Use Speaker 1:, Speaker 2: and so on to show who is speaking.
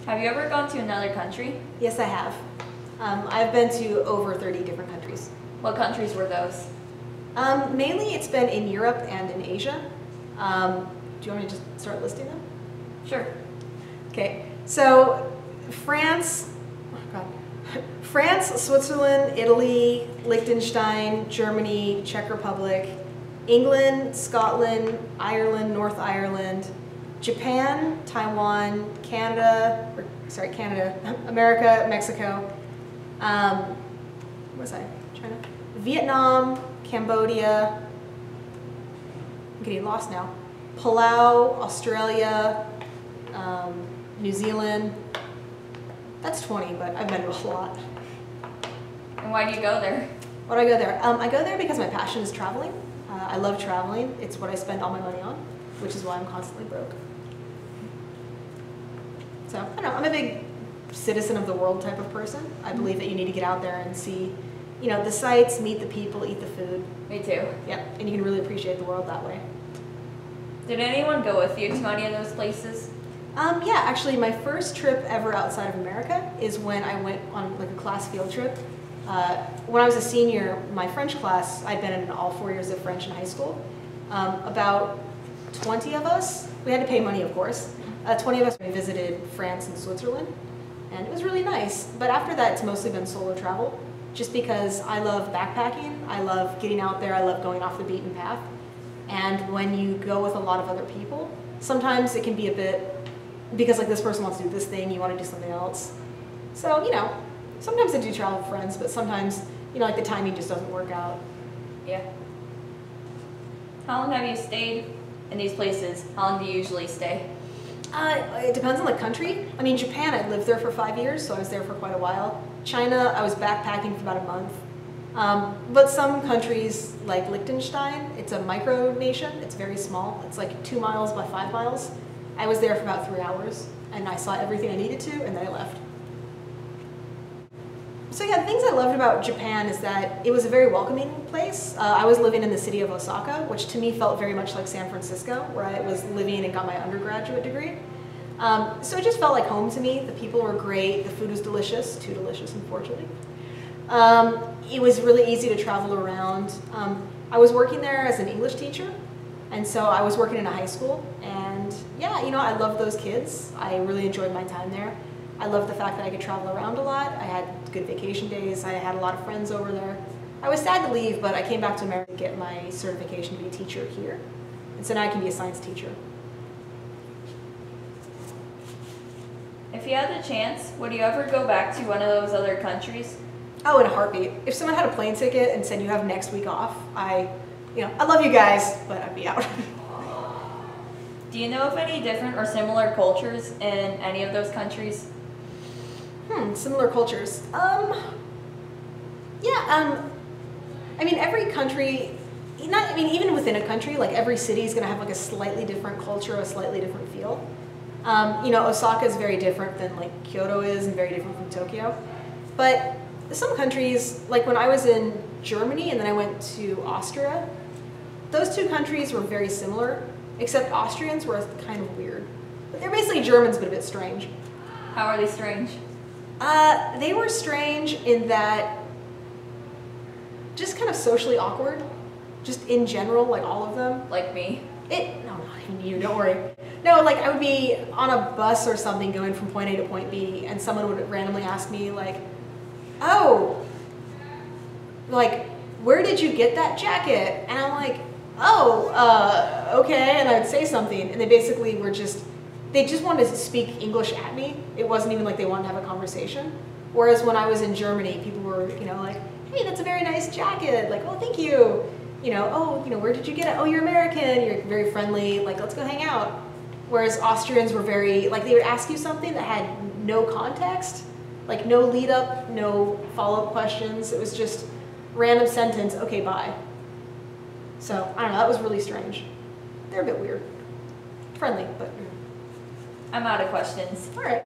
Speaker 1: Have you ever gone to another country?
Speaker 2: Yes, I have. I've been to over 30 different countries.
Speaker 1: What countries were those?
Speaker 2: Mainly it's been in Europe and in Asia. Do you want me to just start listing them?
Speaker 1: Sure.
Speaker 2: Okay, so France, oh God. France, Switzerland, Italy, Liechtenstein, Germany, Czech Republic, England, Scotland, Ireland, North Ireland, Japan, Taiwan, Canada, America, Mexico, where was I? China? Vietnam, Cambodia, I'm getting lost now, Palau, Australia, New Zealand. That's 20, but I've been to a lot.
Speaker 1: And why do you go there?
Speaker 2: Why do I go there? I go there because my passion is traveling. I love traveling. It's what I spend all my money on, which is why I'm constantly broke. So, I don't know, I'm a big citizen of the world type of person. I believe that you need to get out there and see, you know, the sights, meet the people, eat the food.
Speaker 1: Me too.
Speaker 2: Yep, and you can really appreciate the world that way.
Speaker 1: Did anyone go with you to any of those places?
Speaker 2: Yeah, actually my first trip ever outside of America is when I went on like a class field trip. When I was a senior, my French class, I'd been in all 4 years of French in high school. About 20 of us, we had to pay money of course, 20 of us visited France and Switzerland, and it was really nice. But after that, it's mostly been solo travel, just because I love backpacking, I love getting out there, I love going off the beaten path. And when you go with a lot of other people, sometimes it can be a bit, because like this person wants to do this thing, you want to do something else. So, you know, sometimes I do travel with friends, but sometimes, you know, like the timing just doesn't work out.
Speaker 1: Yeah. How long have you stayed in these places? How long do you usually stay?
Speaker 2: It depends on the country. I mean, Japan, I lived there for 5 years, so I was there for quite a while. China, I was backpacking for about a month. But some countries, like Liechtenstein, it's a micronation, it's very small. It's like 2 miles by 5 miles. I was there for about 3 hours, and I saw everything I needed to, and then I left. So yeah, the things I loved about Japan is that it was a very welcoming place. I was living in the city of Osaka, which to me felt very much like San Francisco, where I was living and got my undergraduate degree. So it just felt like home to me. The people were great, the food was delicious, too delicious unfortunately. It was really easy to travel around. I was working there as an English teacher, and so I was working in a high school, and yeah, you know, I loved those kids. I really enjoyed my time there. I loved the fact that I could travel around a lot. I had good vacation days. I had a lot of friends over there. I was sad to leave, but I came back to America to get my certification to be a teacher here. And so now I can be a science teacher.
Speaker 1: If you had the chance, would you ever go back to one of those other countries?
Speaker 2: Oh, in a heartbeat. If someone had a plane ticket and said you have next week off, I love you guys, but I'd be out.
Speaker 1: Do you know of any different or similar cultures in any of those countries?
Speaker 2: Similar cultures. I mean, every country, even within a country, like every city is going to have like a slightly different culture, a slightly different feel. You know, Osaka is very different than like Kyoto is, and very different from Tokyo. But some countries, like when I was in Germany and then I went to Austria, those two countries were very similar, except Austrians were kind of weird. But they're basically Germans, but a bit strange.
Speaker 1: How are they strange?
Speaker 2: They were strange in that just kind of socially awkward, just in general, like all of them.
Speaker 1: Like me?
Speaker 2: No, not even you, don't worry. No, like I would be on a bus or something going from point A to point B, and someone would randomly ask me like, oh, like, where did you get that jacket? And I'm like, oh, okay, and I would say something, and they basically were they just wanted to speak English at me. It wasn't even like they wanted to have a conversation. Whereas when I was in Germany, people were, you know, like, hey, that's a very nice jacket. Like, oh, thank you. You know, oh, you know, where did you get it? Oh, you're American. You're very friendly. Like, let's go hang out. Whereas Austrians were very, like, they would ask you something that had no context, like no lead up, no follow-up questions. It was just random sentence, okay, bye. So, I don't know, that was really strange. They're a bit weird. Friendly, but...
Speaker 1: I'm out of questions.
Speaker 2: All right.